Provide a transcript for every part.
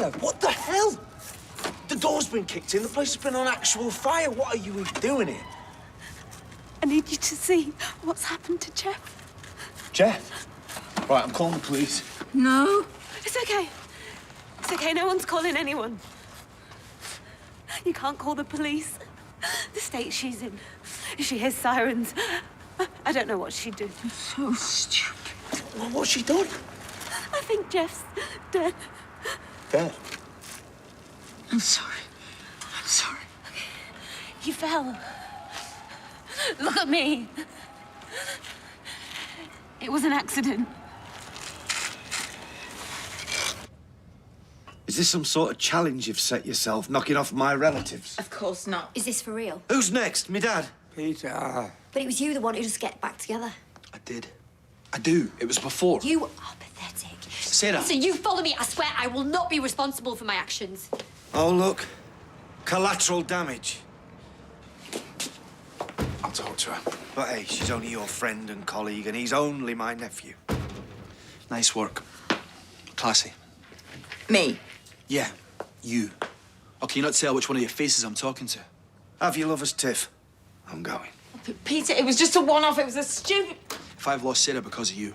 fire? What the hell? The door's been kicked in. The place has been on actual fire. What are you doing here? I need you to see what's happened to Jeff. Jeff? Right, I'm calling the police. No. It's okay. It's okay. No one's calling anyone. You can't call the police. The state she's in. If she hears sirens, I don't know what she'd do. So stupid. Well, what's she done? I think Jeff's dead. Dead? I'm sorry. I'm sorry. You fell. Look at me. It was an accident. Is this some sort of challenge you've set yourself, knocking off my relatives? Of course not. Is this for real? Who's next? Me dad? Peter. But it was you that wanted us to get back together. I did. I do. It was before. You are pathetic. Sarah. So you follow me, I swear I will not be responsible for my actions. Oh, look. Collateral damage. I'll talk to her. But hey, she's only your friend and colleague, and he's only my nephew. Nice work. Classy. Me? Yeah, you. Oh, can you not tell which one of your faces I'm talking to? Have your lover's tiff. I'm going. Peter, it was just a one-off. It was a stupid... If I've lost Sarah because of you.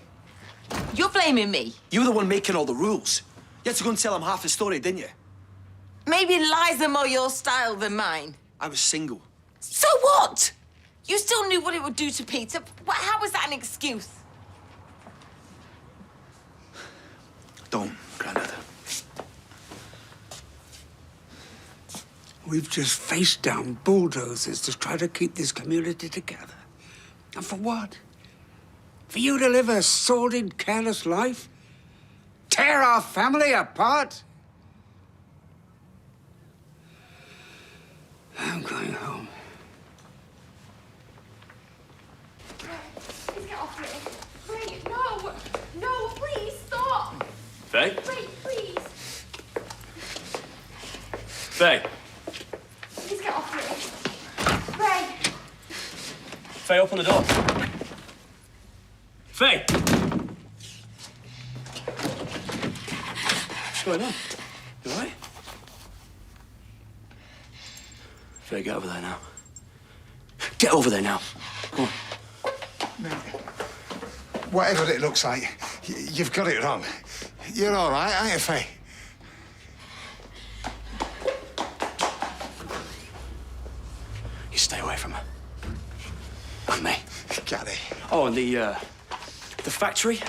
You're blaming me. You were the one making all the rules. You had to go and tell him half the story, didn't you? Maybe lies are more your style than mine. I was single. So what? You still knew what it would do to Peter. How was that an excuse? Don't, Grandad. We've just faced down bulldozers to try to keep this community together. And for what? For you to live a sordid, careless life? Tear our family apart? I'm going home. Please get off me. Wait, no. No, please, stop. Faye? Wait, please. Faye? Please get off me. Ray. Faye, open the door. Faye! What's going on? You all right? Faye, get over there now. Get over there now. Go on. No. Whatever it looks like, you've got it wrong. You're all right, aren't you, Faye? You stay away from her. And me. Gary. Oh, and the factory?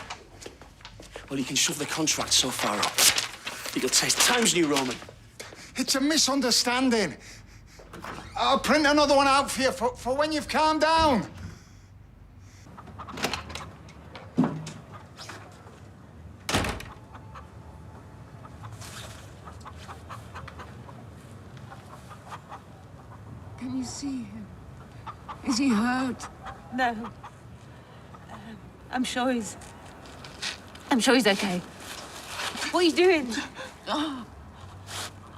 Well, you can shove the contract so far up that you'll taste Times New Roman. It's a misunderstanding. I'll print another one out for you for when you've calmed down. Can you see him? Is he hurt? No. I'm sure he's okay. What are you doing?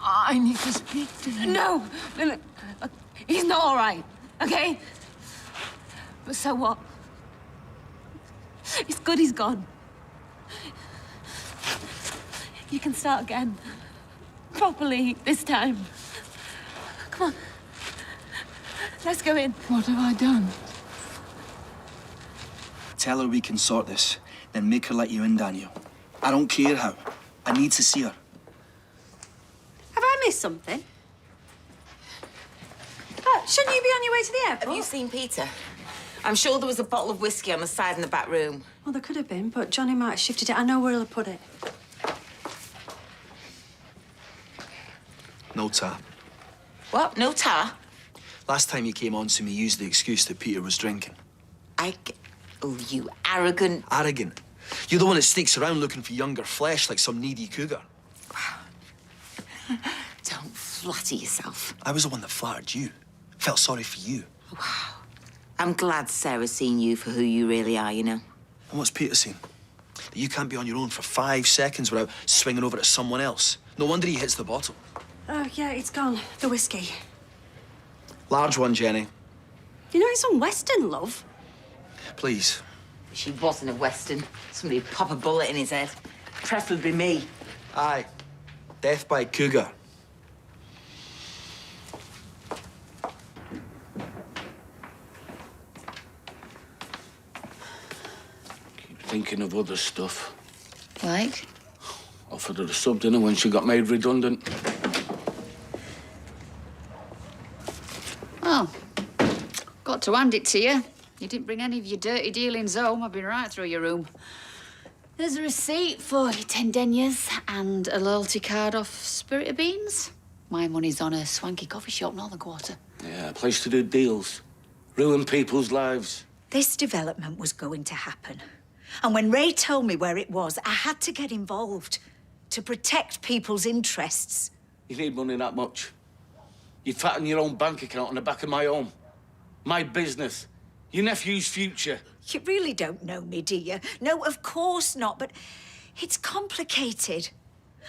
I need to speak to him. No. He's not all right, okay? But so what? It's good he's gone. You can start again. Properly this time. Come on. Let's go in. What have I done? Tell her we can sort this, then make her let you in, Daniel. I don't care how. I need to see her. Have I missed something? Shouldn't you be on your way to the airport? Have you seen Peter? I'm sure there was a bottle of whiskey on the side in the back room. Well, there could have been, but Johnny might have shifted it. I know where he'll have put it. No tar. What? No tar? Last time you came on to me, you used the excuse that Peter was drinking. Oh, you arrogant... Arrogant? You're the one that sneaks around looking for younger flesh like some needy cougar. Don't flatter yourself. I was the one that flattered you. Felt sorry for you. Wow. I'm glad Sarah's seen you for who you really are, you know. And what's Peter seen? That you can't be on your own for 5 seconds without swinging over to someone else. No wonder he hits the bottle. Oh, yeah, it's gone. The whiskey. Large one, Jenny. You know it's on Western, love. Please. She wasn't a Western. Somebody'd pop a bullet in his head. Preferably me. Aye. Death by cougar. Keep thinking of other stuff. Like? Offered her a sub dinner when she got made redundant. Oh, got to hand it to you. You didn't bring any of your dirty dealings home. I've been right through your room. There's a receipt for your 10 deniers and a loyalty card off Spirit of Beans. My money's on a swanky coffee shop, Northern Quarter. Yeah, a place to do deals. Ruin people's lives. This development was going to happen. And when Ray told me where it was, I had to get involved to protect people's interests. You need money that much. You fatten your own bank account on the back of my home. My business. Your nephew's future. You really don't know me, do you? No, of course not, but it's complicated.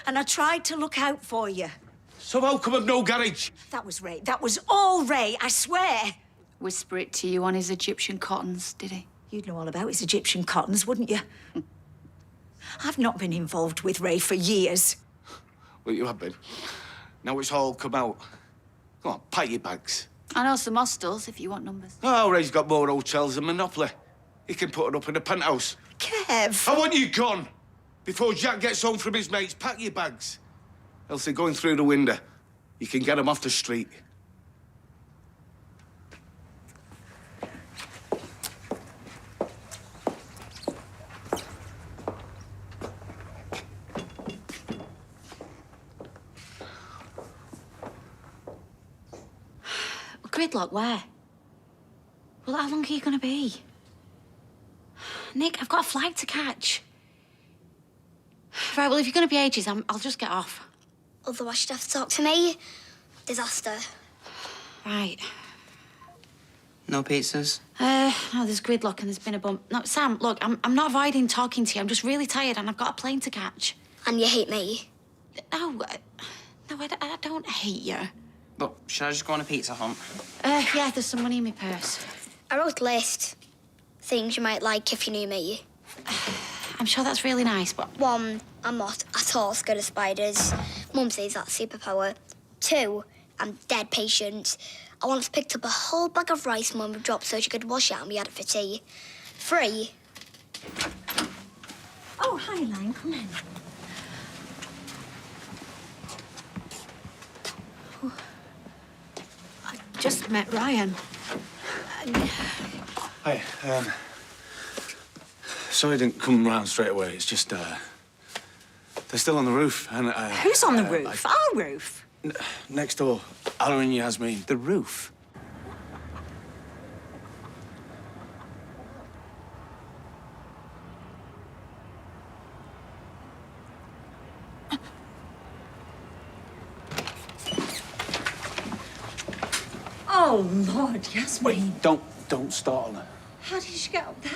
And I tried to look out for you. So how come I've no garage? That was Ray. That was all Ray, I swear. Whisper it to you on his Egyptian cottons, did he? You'd know all about his Egyptian cottons, wouldn't you? I've not been involved with Ray for years. Well, you have been. Now it's all come out. Come on, pack your bags. I know some hostels if you want numbers. Oh, Ray's got more hotels than Monopoly. He can put it up in a penthouse. Kev! I want you gone. Before Jack gets home from his mates, pack your bags. Else they're going through the window. You can get them off the street. Gridlock, where? Well, how long are you gonna be? Nick, I've got a flight to catch. Right, well, if you're gonna be ages, I'll just get off. Otherwise, you'd have to talk to me. Disaster. Right. No pizzas? No, there's gridlock and there's been a bump. No, Sam, look, I'm not avoiding talking to you. I'm just really tired and I've got a plane to catch. And you hate me? No, I don't hate you. Look, should I just go on a pizza hunt? Yeah, there's some money in my purse. I wrote a list. Things you might like if you knew me. I'm sure that's really nice, but... 1, I'm not at all scared of spiders. Mum says that's superpower. 2, I'm dead patient. I once picked up a whole bag of rice Mum had dropped so she could wash it and we had it for tea. 3... Oh, hi, Lang. Come in. I just met Ryan. Hey, sorry I didn't come round straight away. It's just, they're still on the roof, and, Who's on the roof? Our roof? Next door, Alan and Yasmin. The roof? Oh, Lord, Yasmin. Don't startle her. How did she get up there?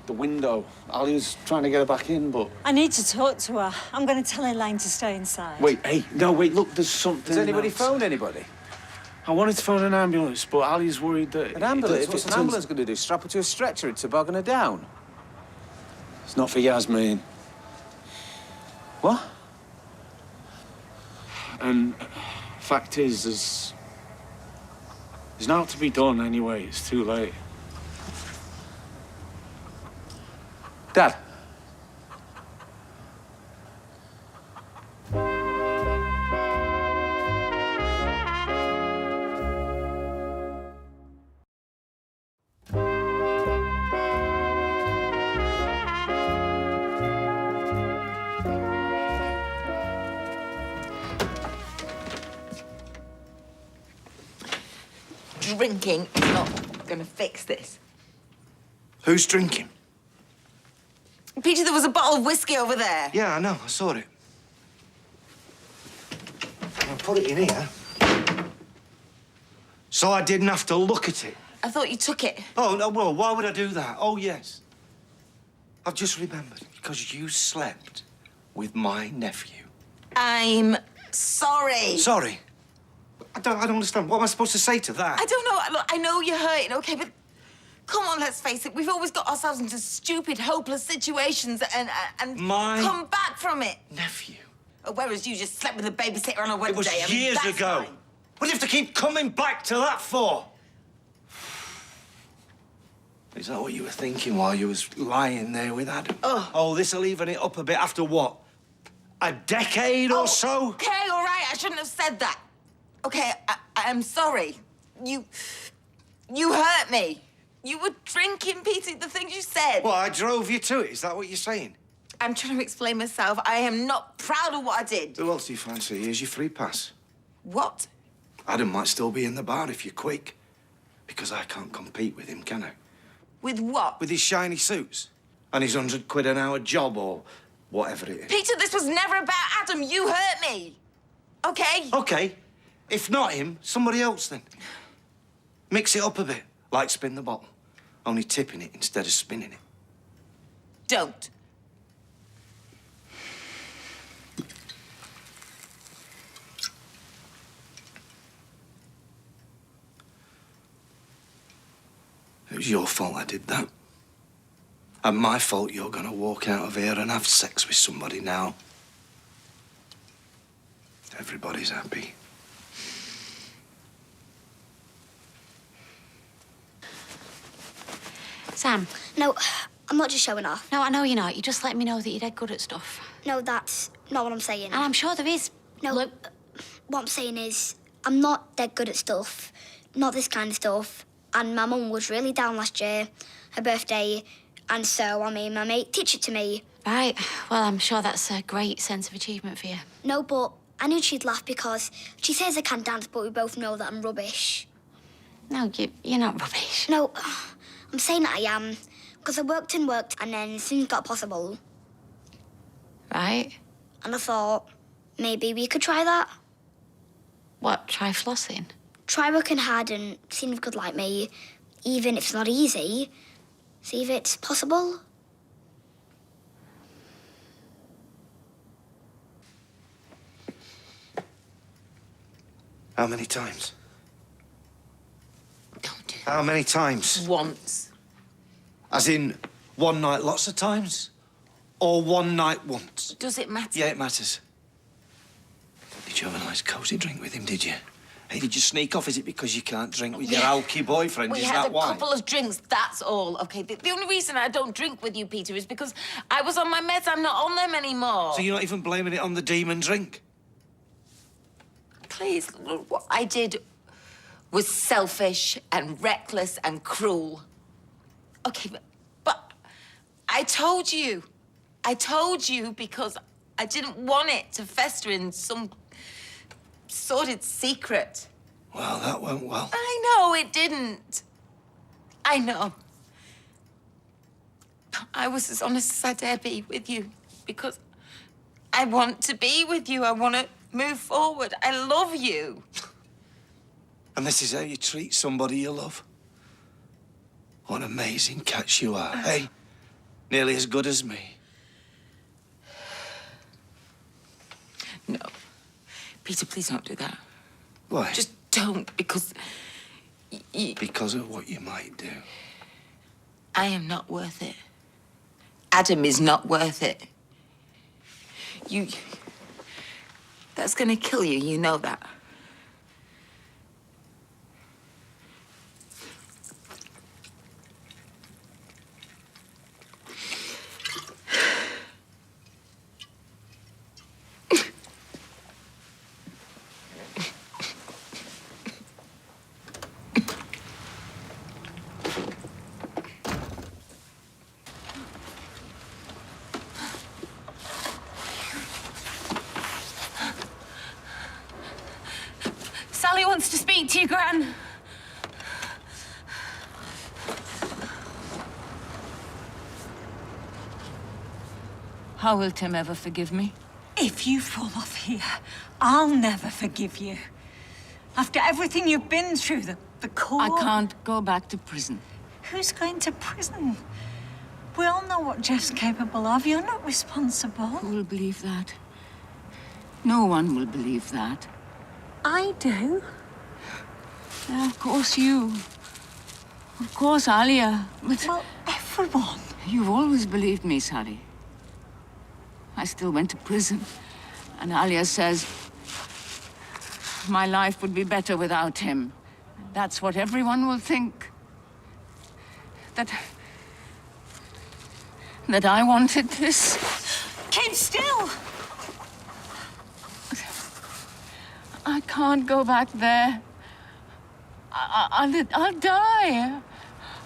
The window. Ali was trying to get her back in, but... I need to talk to her. I'm going to tell Elaine to stay inside. Wait, look, there's something Has anybody else. phoned anybody? I wanted to phone an ambulance, but Ali's worried that... An ambulance? if it What's an turns- ambulance going to do? Strap her to a stretcher and toboggin her down? It's not for Yasmin. What? And fact is, there's not to be done anyway. It's too late. Dad? Drinking is not going to fix this. Who's drinking? Peter, there was a bottle of whiskey over there. Yeah, I know. I saw it. I put it in here. So I didn't have to look at it. I thought you took it. Oh, no, well, why would I do that? Oh, yes. I've just remembered. Because you slept with my nephew. I'm sorry. Sorry. I don't understand. What am I supposed to say to that? I don't know. Look, I know you're hurting, okay, but come on, let's face it. We've always got ourselves into stupid, hopeless situations and My come back from it. nephew. Whereas you just slept with a babysitter on a Wednesday. It was I mean, years that's ago. fine. What do you have to keep coming back to that for? Is that what you were thinking while you was lying there with Adam? Oh, this'll even it up a bit after what? A decade or so? Okay, all right. I shouldn't have said that. Okay, I'm sorry. You hurt me. You were drinking, Peter, the things you said. Well, I drove you to it. Is that what you're saying? I'm trying to explain myself. I am not proud of what I did. Who else do you fancy? Here's your free pass. What? Adam might still be in the bar if you're quick. Because I can't compete with him, can I? With what? With his shiny suits. And his £100 an hour job or whatever it is. Peter, this was never about Adam. You hurt me. Okay? OK. If not him, somebody else then. Mix it up a bit. Like spin the bottle. Only tipping it instead of spinning it. Don't. It was your fault I did that. And my fault you're gonna walk out of here and have sex with somebody now. Everybody's happy. Sam. No, I'm not just showing off. No, I know you're not. You're just letting me know that you're dead good at stuff. No, that's not what I'm saying. And I'm sure there is. No, Look, what I'm saying is I'm not dead good at stuff. Not this kind of stuff. And my mum was really down last year, her birthday, and so, I mean, my mate teach it to me. right. Well, I'm sure that's a great sense of achievement for you. No, but I knew she'd laugh because she says I can dance, but we both know that I'm rubbish. No, you're not rubbish. No, I'm saying that I am, because I worked and worked, and then things got possible. Right. And I thought, maybe we could try that. What, try flossing? Try working hard and seeing if you could like me, even if it's not easy. See if it's possible. How many times? Don't do How many times? Once. As in, one night lots of times? Or one night once? Does it matter? Yeah, it matters. Did you have a nice cosy drink with him, did you? Hey, did you sneak off? Is it because you can't drink with your alky boyfriend? We Is had that a why? couple of drinks, that's all. Okay, the only reason I don't drink with you, Peter, is because I was on my meds. I'm not on them anymore. So you're not even blaming it on the demon drink? Please, look, what I did was selfish and reckless and cruel. Okay, but I told you. I told you because I didn't want it to fester in some sordid secret. Well, that went well. I know it didn't. I know. I was as honest as I dare be with you because I want to be with you. I want to move forward. I love you. And this is how you treat somebody you love? What an amazing catch you are, hey? Nearly as good as me. No. Peter, please don't do that. Why? Just don't, because... Because of what you might do. I am not worth it. Adam is not worth it. You... That's gonna kill you, you know that. Sally wants to speak to you, Gran. How will Tim ever forgive me? If you fall off here, I'll never forgive you. After everything you've been through, the court... I can't go back to prison. Who's going to prison? We all know what Jeff's capable of. You're not responsible. Who will believe that? No one will believe that. I do. Yeah, of course you. Of course, Alia. But Well, everyone. you've always believed me, Sally. I still went to prison. And Alia says my life would be better without him. That's what everyone will think. That I wanted this. Keep still! I can't go back there. I'll die.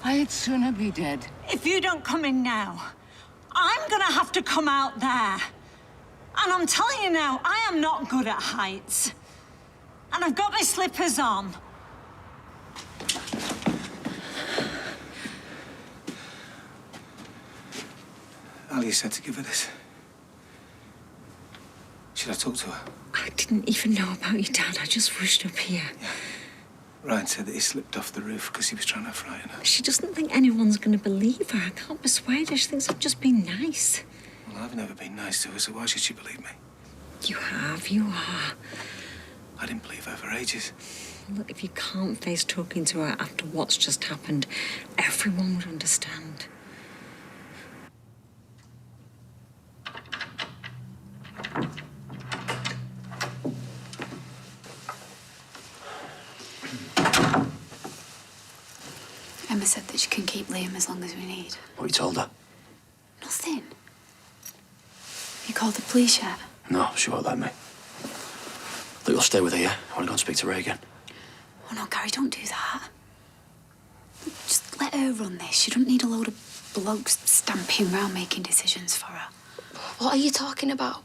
I'd sooner be dead. If you don't come in now, I'm gonna have to come out there. And I'm telling you now, I am not good at heights. And I've got my slippers on. Ali said to give her this. Should I talk to her? I didn't even know about your dad. I just rushed up here. Yeah. Ryan said that he slipped off the roof because he was trying to frighten her. She doesn't think anyone's going to believe her. I can't persuade her. She thinks I've just been nice. Well, I've never been nice to her, so why should she believe me? You have, you are. I didn't believe her for ages. Look, if you can't face talking to her after what's just happened, everyone would understand. Emma said that she can keep Liam as long as we need. What you told her? Nothing. You called the police yet? No, she won't let me. Look, you'll stay with her, yeah? I want to go and speak to Ray again. Oh, no, Gary, don't do that. Just let her run this. She don't need a load of blokes stamping around making decisions for her. What are you talking about?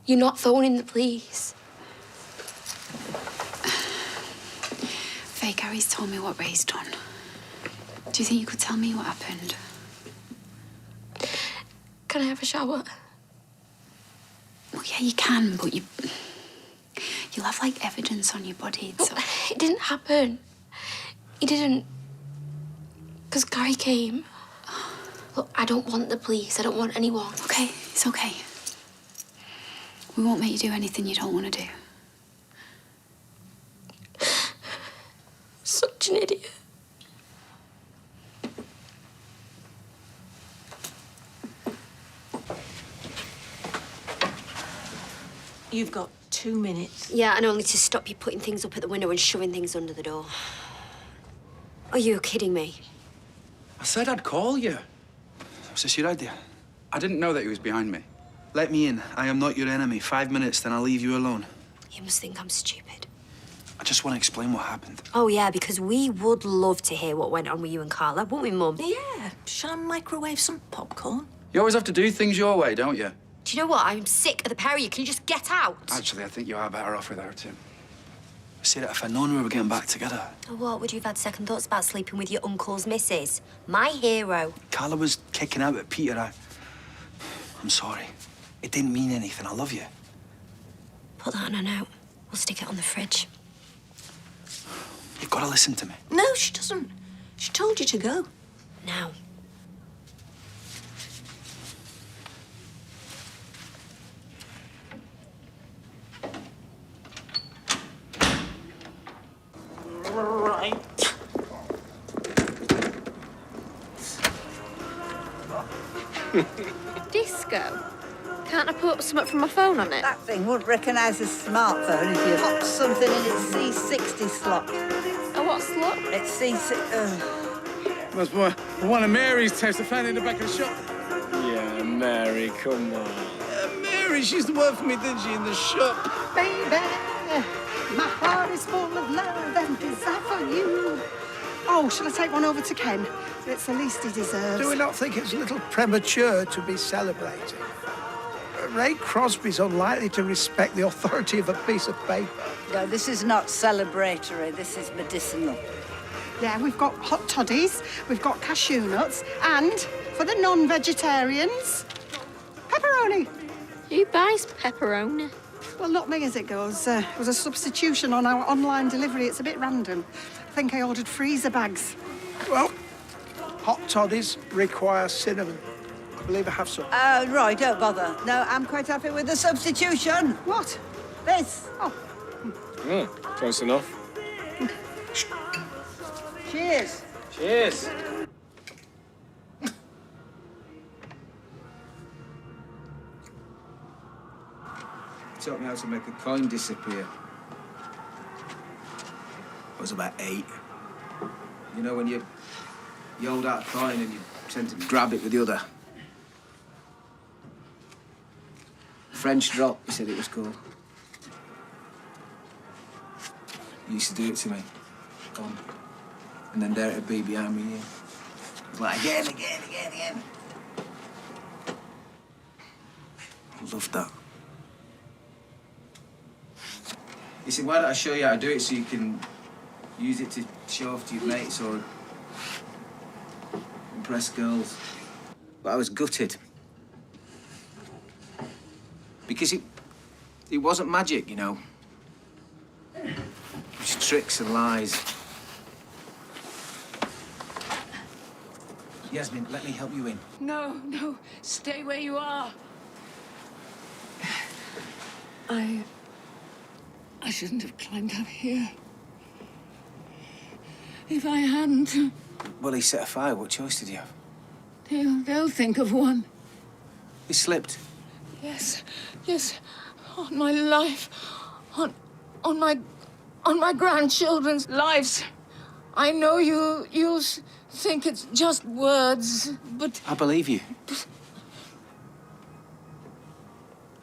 You're not phoning the police. Faye, Gary's told me what Ray's done. Do you think you could tell me what happened? Can I have a shower? Well, yeah, you can, but you'll have, like, evidence on your body, so... It didn't happen. He didn't... Because Gary came. Look, I don't want the police. I don't want anyone. Okay, it's okay. We won't make you do anything you don't want to do. Such an idiot. You've got 2 minutes. Yeah, and only to stop you putting things up at the window and shoving things under the door. Are you kidding me? I said I'd call you. Was this your idea? I didn't know that he was behind me. Let me in. I am not your enemy. 5 minutes, then I'll leave you alone. You must think I'm stupid. I just want to explain what happened. Oh, yeah, because we would love to hear what went on with you and Carla, wouldn't we, Mum? Yeah. Shall I microwave some popcorn? You always have to do things your way, don't you? Do you know what? I'm sick of the pair of you. Can you just get out? Actually, I think you are better off without him. I said if I'd known we were getting back together. Oh, what? Would you have had second thoughts about sleeping with your uncle's missus? My hero. Carla was kicking out at Peter. I'm sorry. It didn't mean anything. I love you. Put that on a note. We'll stick it on the fridge. You've got to listen to me. No, she doesn't. She told you to go. Now. Right. Disco? Can't I put something from my phone on it? That thing wouldn't recognise a smartphone if you popped something in its C60 slot. A what slot? It's C60. That's one of Mary's tapes I found in the back of the shop. Yeah, Mary, come on. Mary, she used to work for me, didn't she, in the shop? Baby, my heart is full of love and desire for you. Oh, shall I take one over to Ken? It's the least he deserves. Do we not think it's a little premature to be celebrating? Ray Crosby's unlikely to respect the authority of a piece of paper. No, this is not celebratory. This is medicinal. Yeah, we've got hot toddies, we've got cashew nuts, and for the non-vegetarians, pepperoni. Who buys pepperoni? Well, not me as it goes. It was a substitution on our online delivery. It's a bit random. I think I ordered freezer bags. Well, hot toddies require cinnamon. I believe I have some. Roy, don't bother. No, I'm quite happy with the substitution. What? This. Oh. Close enough. Cheers. Cheers. taught me how to make a coin disappear. I was about 8. You know, when you hold out a coin and you tend to grab it with the other. French drop, he said it was called. He used to do it to me. And then there it'd be behind me. It was like, again. I loved that. He said, why don't I show you how to do it so you can use it to show off to your mates or impress girls. But I was gutted. Because it wasn't magic, you know. It was tricks and lies. Yasmin, let me help you in. No, stay where you are. I shouldn't have climbed up here. If I hadn't, Well, he set a fire. What choice did you have? they'll think of one. He slipped. Yes, on my life, on my grandchildren's lives. I know you'll think it's just words, but... I believe you.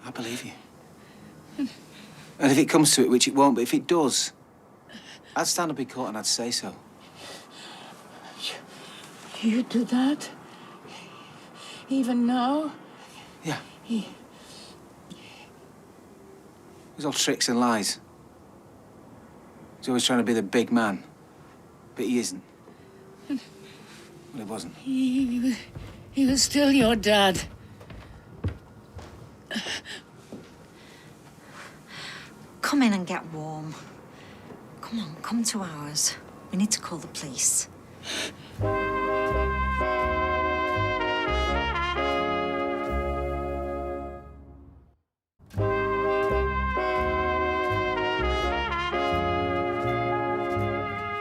I believe you. And if it comes to it, which it won't, but if it does, I'd stand up in court and I'd say so. You do that? Even now? Yeah. It was all tricks and lies. He's always trying to be the big man, but he isn't. Well, he wasn't. He was still your dad. Come in and get warm. Come on, come to ours. We need to call the police.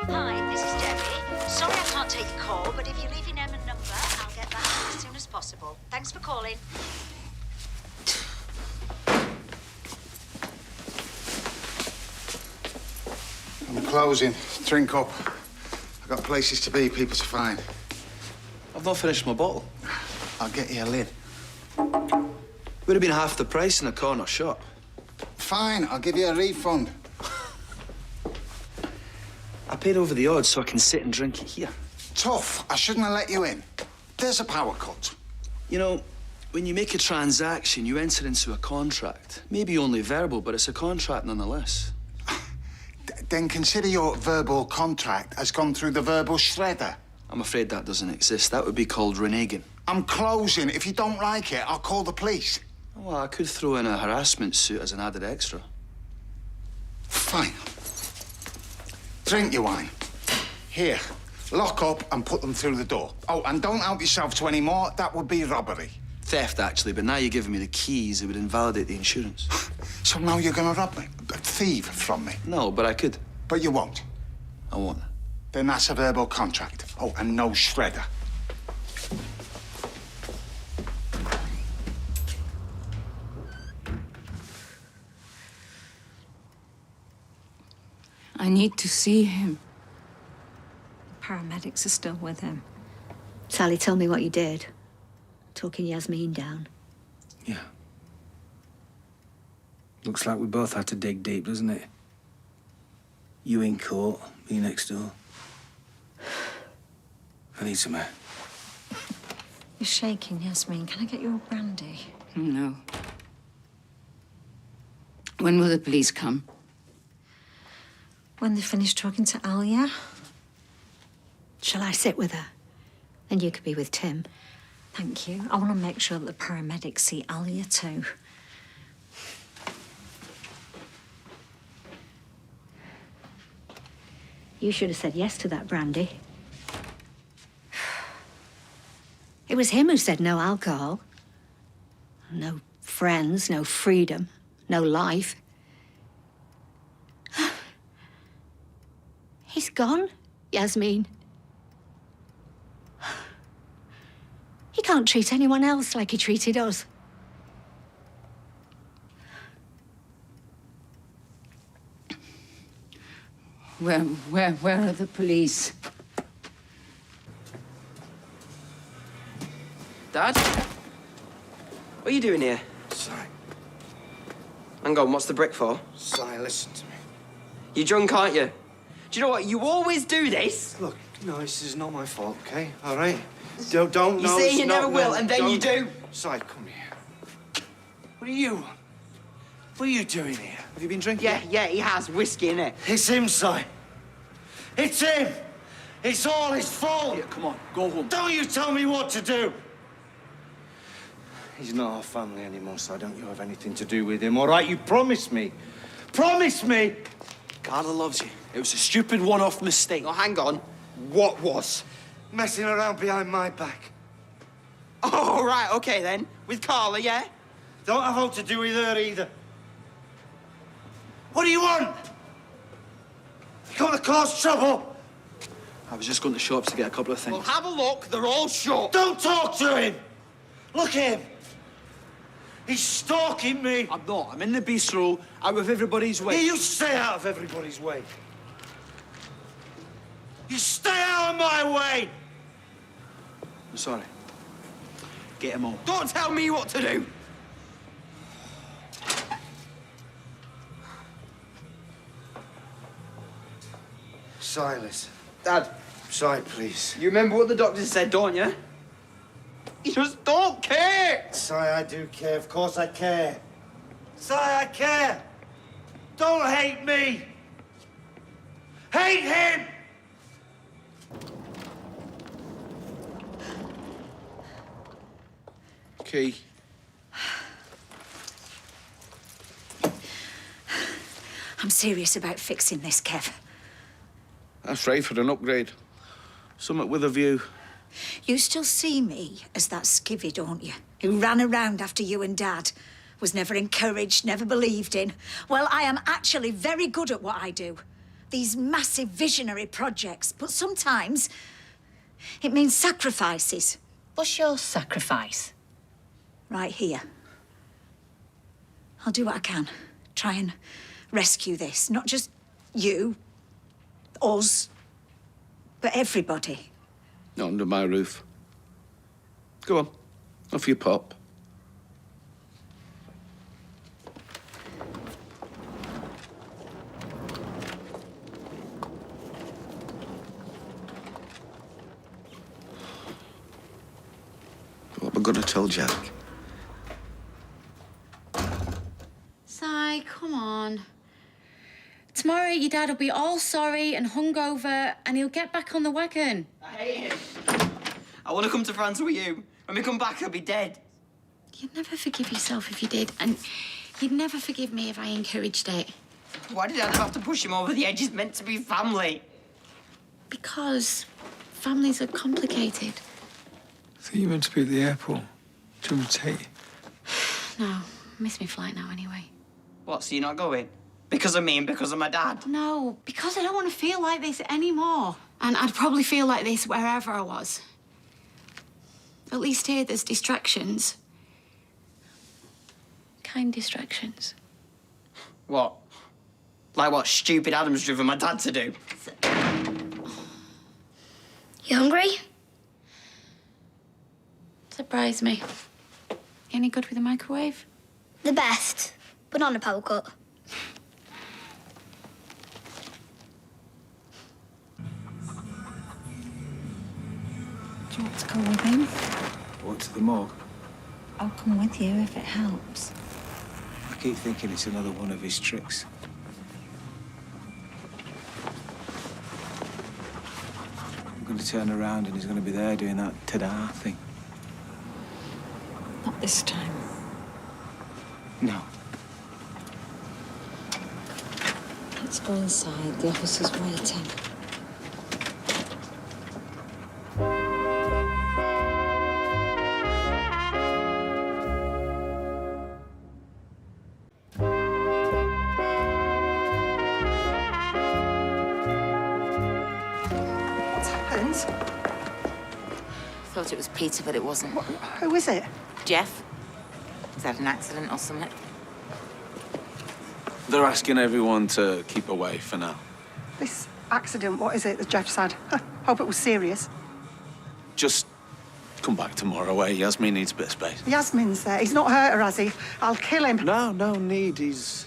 Hi, this is Debbie. Sorry I can't take your call, but if you leave your name and number, I'll get back to you as soon as possible. Thanks for calling. I'm closing. Drink up. I've got places to be, people to find. I've not finished my bottle. I'll get you a lid. Would have been half the price in a corner shop. Fine, I'll give you a refund. I paid over the odds so I can sit and drink it here. Tough. I shouldn't have let you in. There's a power cut. You know, when you make a transaction, you enter into a contract. Maybe only verbal, but it's a contract nonetheless. Then consider your verbal contract has gone through the verbal shredder. I'm afraid that doesn't exist. That would be called reneging. I'm closing. If you don't like it, I'll call the police. Well, I could throw in a harassment suit as an added extra. Fine. Drink your wine. Here, lock up and put them through the door. Oh, and don't help yourself to any more. That would be robbery. Theft, actually, but now you're giving me the keys, it would invalidate the insurance. So now you're going to rob me? Thieve from me? No, but I could. But you won't? I won't. Then that's a verbal contract. Oh, and no shredder. I need to see him. The paramedics are still with him. Sally, tell me what you did. Talking Yasmin down. Yeah. Looks like we both had to dig deep, doesn't it? You in court, me next door. I need some air. You're shaking, Yasmin. Can I get you a brandy? No. When will the police come? When they finish talking to Alia. Shall I sit with her? Then you could be with Tim. Thank you. I want to make sure that the paramedics see Alia too. You should have said yes to that brandy. It was him who said no alcohol. No friends, no freedom, no life. He's gone, Yasmin. He can't treat anyone else like he treated us. Where are the police? Dad? What are you doing here? Si. Hang on, what's the brick for? Si, listen to me. You're drunk, aren't you? Do you know what? You always do this. Look, no, this is not my fault, okay? All right? Don't. You no, say it's you not, never will, no, and then you don't. do. Si, come here. What do you want? What are you doing here? Have you been drinking? Yeah, he has. Whiskey, innit? It's him, Si. It's him. It's all his fault. Yeah, come on, go home. Don't you tell me what to do. He's not our family anymore, so don't you have anything to do with him, all right? You promised me. Promise me. Carla loves you. It was a stupid one-off mistake. Oh, hang on. What was? Messing around behind my back. Oh, right, okay then. With Carla, yeah? Don't have all to do with her either. What do you want? You got to cause trouble. I was just going to the shops to get a couple of things. Well, have a look. They're all shut. Don't talk to him. Look at him. He's stalking me. I'm not. I'm in the bistro, out of everybody's way. Yeah, you stay out of everybody's way. You stay out of my way. I'm sorry. Get him on. Don't tell me what to do. Silas. Dad. Si, please. You remember what the doctor said, don't you? You just don't care. Si, I do care. Of course I care. Si, I care. Don't hate me. Hate him. Key. I'm serious about fixing this, Kev. That's right for an upgrade. Something with a view. You still see me as that skivvy, don't you? Who ran around after you and Dad. Was never encouraged, never believed in. Well, I am actually very good at what I do. These massive visionary projects. But sometimes it means sacrifices. What's your sacrifice? Right here. I'll do what I can. Try and rescue this. Not just you, us, but everybody. Not under my roof. Go on. Off you pop. What am I going to tell Jack? Si, come on. Tomorrow your dad will be all sorry and hungover and he'll get back on the wagon. I hate him. I want to come to France with you. When we come back, I'll be dead. You'd never forgive yourself if you did, and you'd never forgive me if I encouraged it. Why did I have to push him over the edge? He's meant to be family. Because families are complicated. So you meant to be at the airport. Do you want me to take you? No, I miss my flight now anyway. What, so you're not going? Because of me and because of my dad? No, because I don't want to feel like this anymore. And I'd probably feel like this wherever I was. At least here there's distractions. Kind distractions. What? Like what stupid Adam's driven my dad to do? You hungry? Surprise me. You any good with a microwave? The best, but not a power cut. Do you want to go with him? What, to the morgue? I'll come with you if it helps. I keep thinking it's another one of his tricks. I'm going to turn around and he's going to be there doing that ta-da thing. Not this time. No. Let's go inside. The officer's waiting. What's happened? Thought it was Peter, but it wasn't. Who is it? Jeff? He's had an accident or something. They're asking everyone to keep away for now. This accident, what is it that Jeff said? Hope it was serious. Just come back tomorrow, eh? Yasmin needs a bit of space. Yasmin's there. He's not hurt her, has he? I'll kill him. No need. He's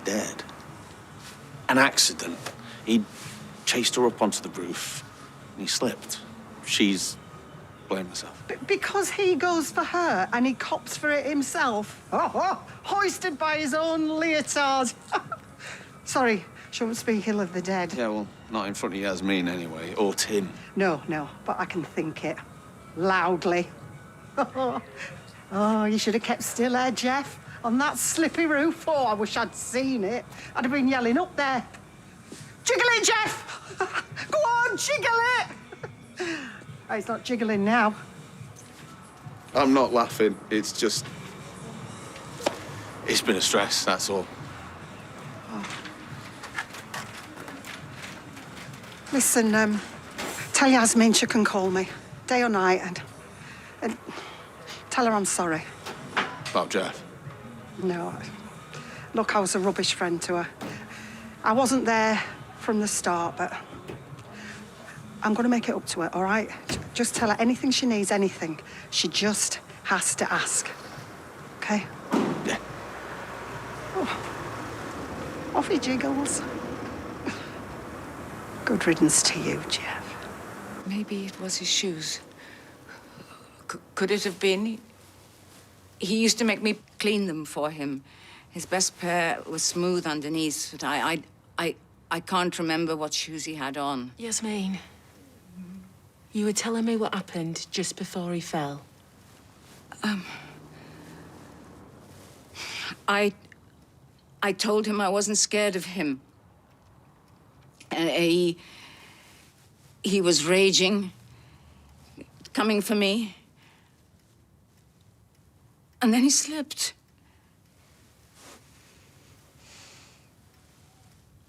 dead. An accident. He chased her up onto the roof and he slipped. She's blamed herself. Because he goes for her and he cops for it himself. Hoisted by his own leotard. Sorry, shouldn't speak ill of the dead. Yeah, well, not in front of Yasmin anyway, or Tim. No, but I can think it. Loudly. Oh, you should have kept still there, Jeff. On that slippy roof. Oh, I wish I'd seen it. I'd have been yelling up there. Jiggle it, Jeff! Go on, jiggle it! Oh, he's not jiggling now. I'm not laughing. It's just... It's been a stress, that's all. Listen, tell Yasmin she can call me, day or night, and tell her I'm sorry. About Jeff? No. Look, I was a rubbish friend to her. I wasn't there from the start, but I'm going to make it up to her, all right? Just tell her anything she needs, anything. She just has to ask. Okay? Yeah. Oh. Off he jiggles. Good riddance to you, Jeff. Maybe it was his shoes. Could it have been? He used to make me clean them for him. His best pair was smooth underneath, but I can't remember what shoes he had on. Yasmin, you were telling me what happened just before he fell. I told him I wasn't scared of him. And he was raging, coming for me. And then he slipped.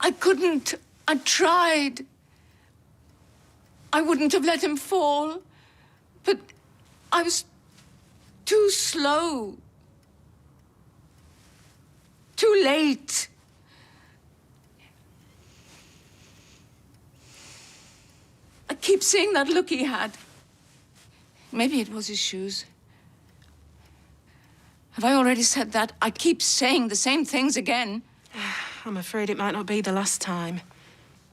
I couldn't. I tried. I wouldn't have let him fall. But I was too slow. Too late. I keep seeing that look he had. Maybe it was his shoes. Have I already said that? I keep saying the same things again. I'm afraid it might not be the last time.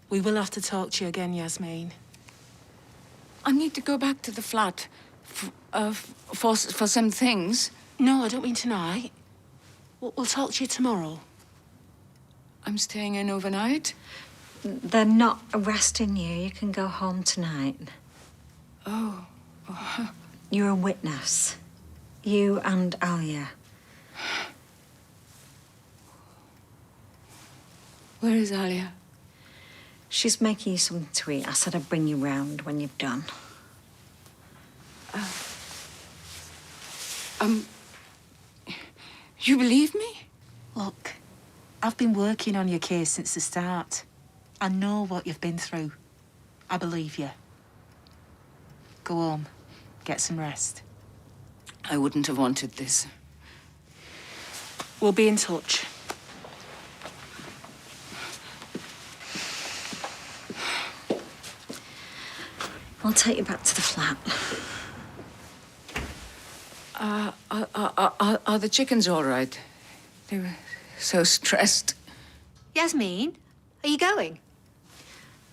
We will have to talk to you again, Yasmin. I need to go back to the flat for some things. No, I don't mean tonight. We'll talk to you tomorrow. I'm staying in overnight. They're not arresting you. You can go home tonight. Oh. You're a witness. You and Alia. Where is Alia? She's making you something to eat. I said I'd bring you round when you've done. You believe me? Look, I've been working on your case since the start. I know what you've been through. I believe you. Go home. Get some rest. I wouldn't have wanted this. We'll be in touch. I'll take you back to the flat. Are the chickens all right? They were so stressed. Yasmin, are you going?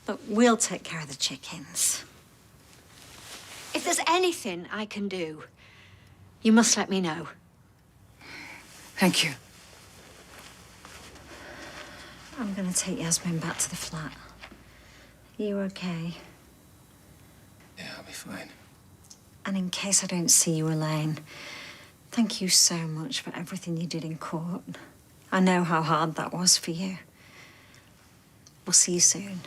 But we'll take care of the chickens. If there's anything I can do, you must let me know. Thank you. I'm going to take Yasmin back to the flat. Are you okay? Yeah, I'll be fine. And in case I don't see you, Elaine, thank you so much for everything you did in court. I know how hard that was for you. We'll see you soon.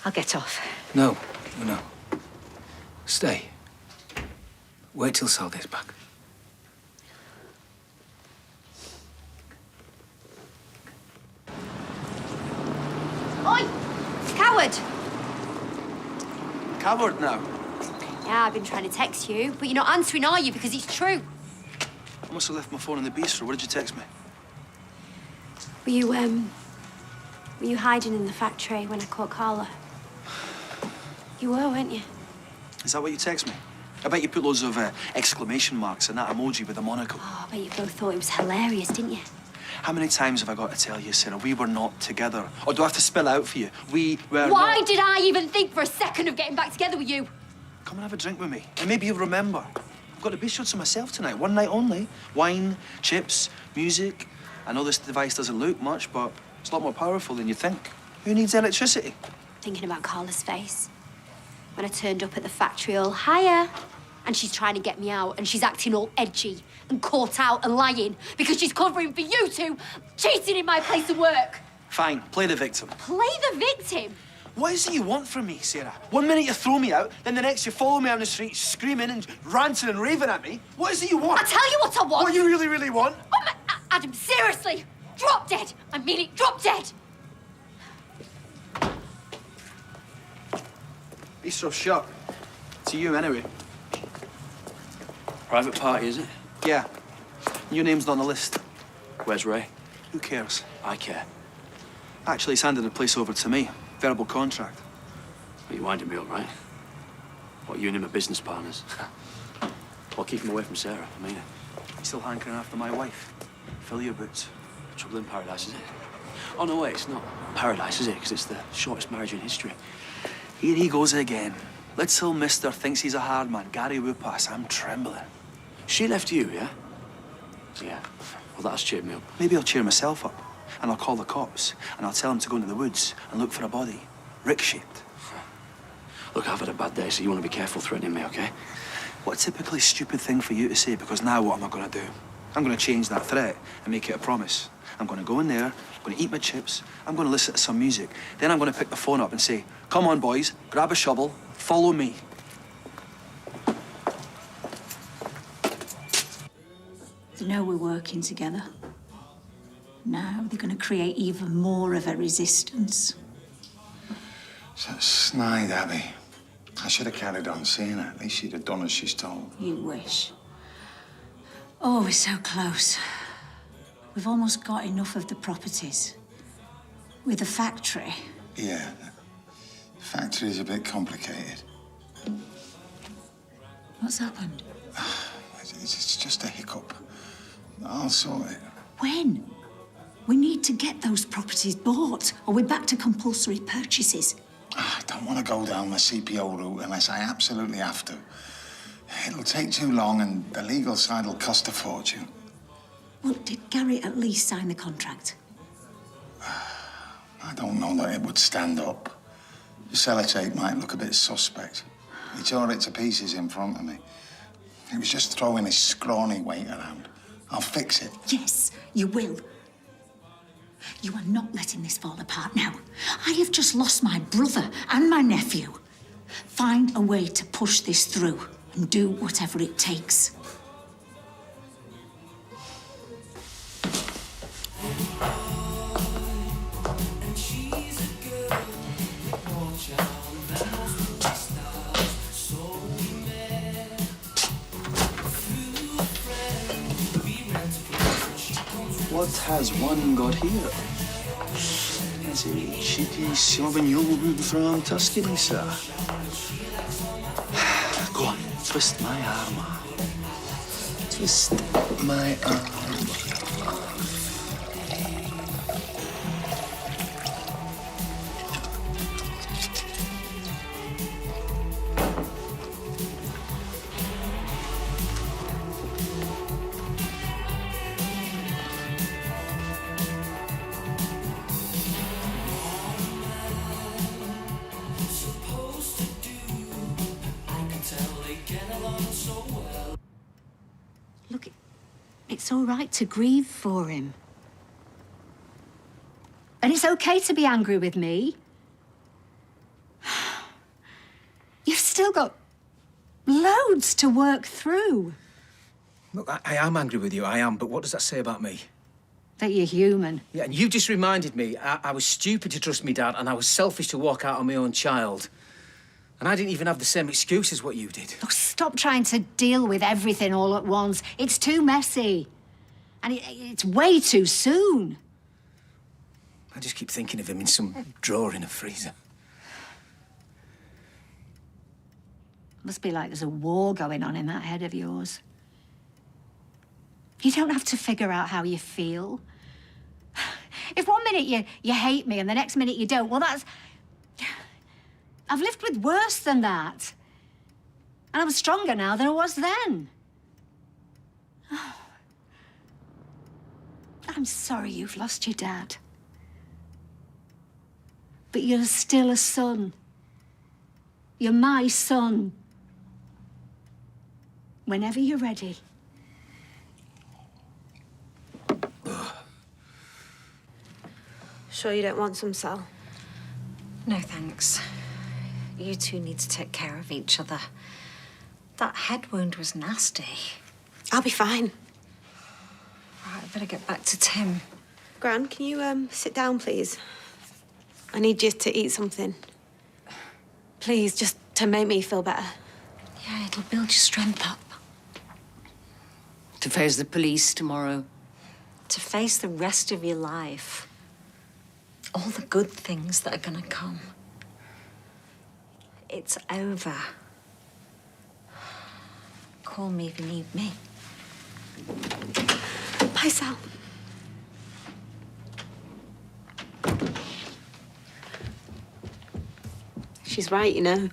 I'll get off. No. Stay. Wait till Sal gets back. Oi! Coward! Coward now? Yeah, I've been trying to text you, but you're not answering, are you? Because it's true. I must have left my phone in the bistro. What did you text me? Were you hiding in the factory when I caught Carla? You were, weren't you? Is that what you text me? I bet you put loads of exclamation marks in that emoji with a monocle. Oh, I bet you both thought it was hilarious, didn't you? How many times have I got to tell you, Sarah, we were not together? Or do I have to spell out for you? We were Why not... did I even think for a second of getting back together with you? Come and have a drink with me, and maybe you'll remember. I've got a bistro to myself tonight, one night only. Wine, chips, music. I know this device doesn't look much, but it's a lot more powerful than you think. Who needs electricity? Thinking about Carla's face. When I turned up at the factory all, hiya. And she's trying to get me out, and she's acting all edgy and caught out and lying because she's covering for you two cheating in my place of work. Fine, play the victim. Play the victim? What is it you want from me, Sarah? One minute you throw me out, then the next you follow me down the street screaming and ranting and raving at me. What is it you want? I tell you what I want. What you really, really want? Adam, seriously, drop dead. I mean it, drop dead. Bistro shut. To you, anyway. Private party, is it? Yeah. Your name's not on the list. Where's Ray? Who cares? I care. Actually, he's handed the place over to me. Verbal contract. Well, you're winding me up, right? What, you and him are business partners? Well, keep him away from Sarah, I mean it. He's still hankering after my wife. Fill your boots. Trouble in paradise, is it? Oh, no, wait, it's not paradise, is it? Because it's the shortest marriage in history. Here he goes again. Little mister thinks he's a hard man. Gary Whoopass, I'm trembling. She left you, yeah? Yeah. Well, that's cheered me up. Maybe I'll cheer myself up. And I'll call the cops. And I'll tell them to go into the woods and look for a body. Rick-shaped. Look, I've had a bad day, so you want to be careful threatening me, okay? What a typically stupid thing for you to say, because now what am I going to do? I'm going to change that threat and make it a promise. I'm going to go in there, I'm going to eat my chips, I'm going to listen to some music. Then I'm going to pick the phone up and say, come on, boys, grab a shovel, follow me. They know we're working together. Now they're going to create even more of a resistance. So snide, Abby. I should have carried on seeing her. At least she'd have done as she's told. You wish. Oh, we're so close. We've almost got enough of the properties. With the factory. Yeah. The factory's a bit complicated. What's happened? It's just a hiccup. I'll sort it. When? We need to get those properties bought, or we're back to compulsory purchases. I don't want to go down the CPO route unless I absolutely have to. It'll take too long and the legal side will cost a fortune. Well, did Gary at least sign the contract? I don't know that it would stand up. The sellotape might look a bit suspect. He tore it to pieces in front of me. He was just throwing his scrawny weight around. I'll fix it. Yes, you will. You are not letting this fall apart now. I have just lost my brother and my nephew. Find a way to push this through and do whatever it takes. What has one got here? Is a cheeky Sauvignon from Tuscany, sir. Go on, twist my arm. Twist my arm. Look, it's all right to grieve for him. And it's okay to be angry with me. You've still got loads to work through. Look, I am angry with you, I am, but what does that say about me? That you're human. Yeah, and you just reminded me I was stupid to trust me dad and I was selfish to walk out on my own child. And I didn't even have the same excuse as what you did. Look, stop trying to deal with everything all at once. It's too messy. And it's way too soon. I just keep thinking of him in some drawer in a freezer. Must be like there's a war going on in that head of yours. You don't have to figure out how you feel. If one minute you hate me and the next minute you don't, well, that's... I've lived with worse than that. And I'm stronger now than I was then. I'm sorry you've lost your dad. But you're still a son. You're my son. Whenever you're ready. Sure you don't want some, Sal? No, thanks. You two need to take care of each other. That head wound was nasty. I'll be fine. Right, I better get back to Tim. Gran, can you sit down, please? I need you to eat something. Please, just to make me feel better. Yeah, it'll build your strength up. To face the police tomorrow. To face the rest of your life. All the good things that are gonna come. It's over. Call me if you need me. Bye, Sal. She's right, you know.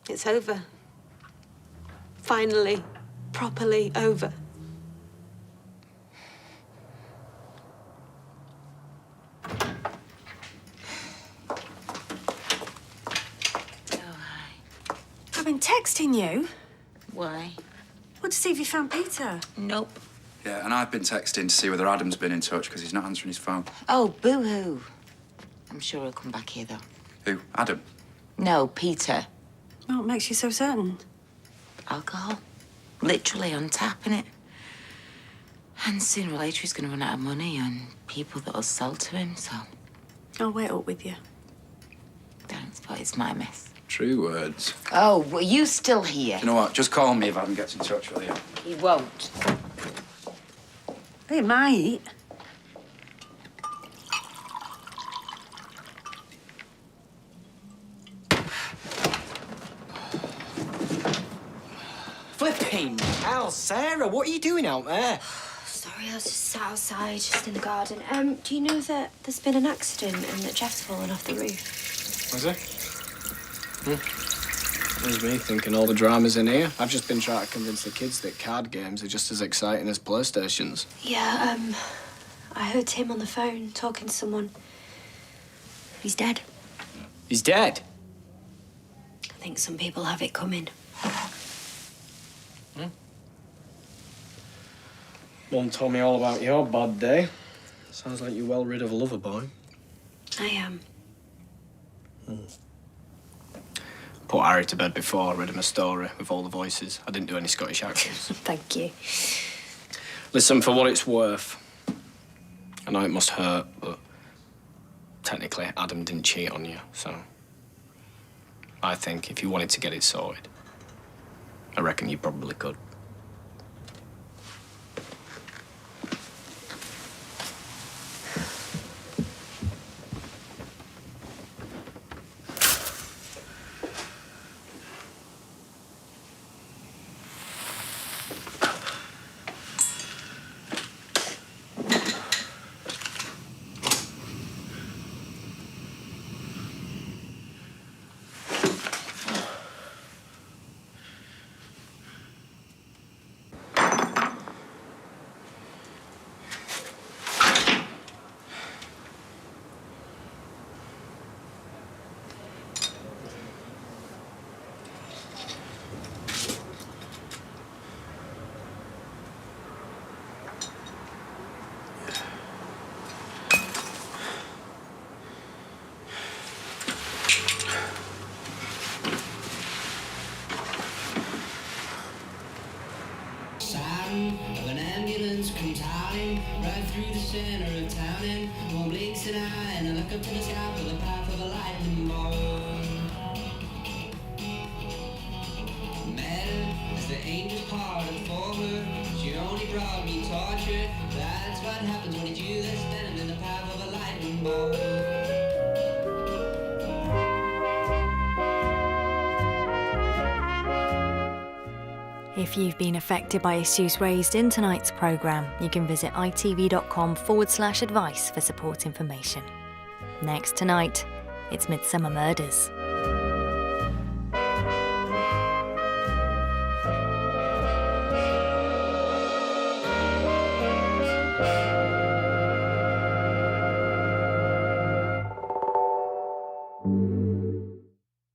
It's over. Finally, properly over. I've been texting you. Why? Want to see if you found Peter. Nope. Yeah, and I've been texting to see whether Adam's been in touch because he's not answering his phone. Oh, boo-hoo. I'm sure he'll come back here, though. Who? Adam? No, Peter. What makes you so certain? Alcohol. Literally on tap, innit? And sooner or later he's going to run out of money and people that'll sell to him, so... I'll wait up with you. Thanks, but it's my mess. True words. Oh, were you still here? You know what? Just call me if Adam gets in touch with you. He won't. He might. Flipping hell, Sarah, what are you doing out there? Sorry, I was just sat outside, just in the garden. Do you know that there's been an accident and that Jeff's fallen off the roof? Was it? There's me thinking all the drama's in here. I've just been trying to convince the kids that card games are just as exciting as PlayStations. Yeah, I heard Tim on the phone talking to someone. He's dead. He's dead? I think some people have it coming. Mum told me all about your bad day. Sounds like you're well rid of a lover boy. I am. Put Harry to bed before, read him a story with all the voices. I didn't do any Scottish accents. Thank you. Listen, for what it's worth, I know it must hurt, but technically Adam didn't cheat on you, so I think if you wanted to get it sorted, I reckon you probably could. Of an ambulance comes howling right through the center of town, and one blinks an eye, and I look up to the sky for the path of a lightning bolt. Metal 'cause the angels parted for her. She only brought me torture. That's what happens when you do this, standing in the path of a lightning bolt. If you've been affected by issues raised in tonight's programme, you can visit itv.com/advice for support information. Next tonight, it's Midsummer Murders.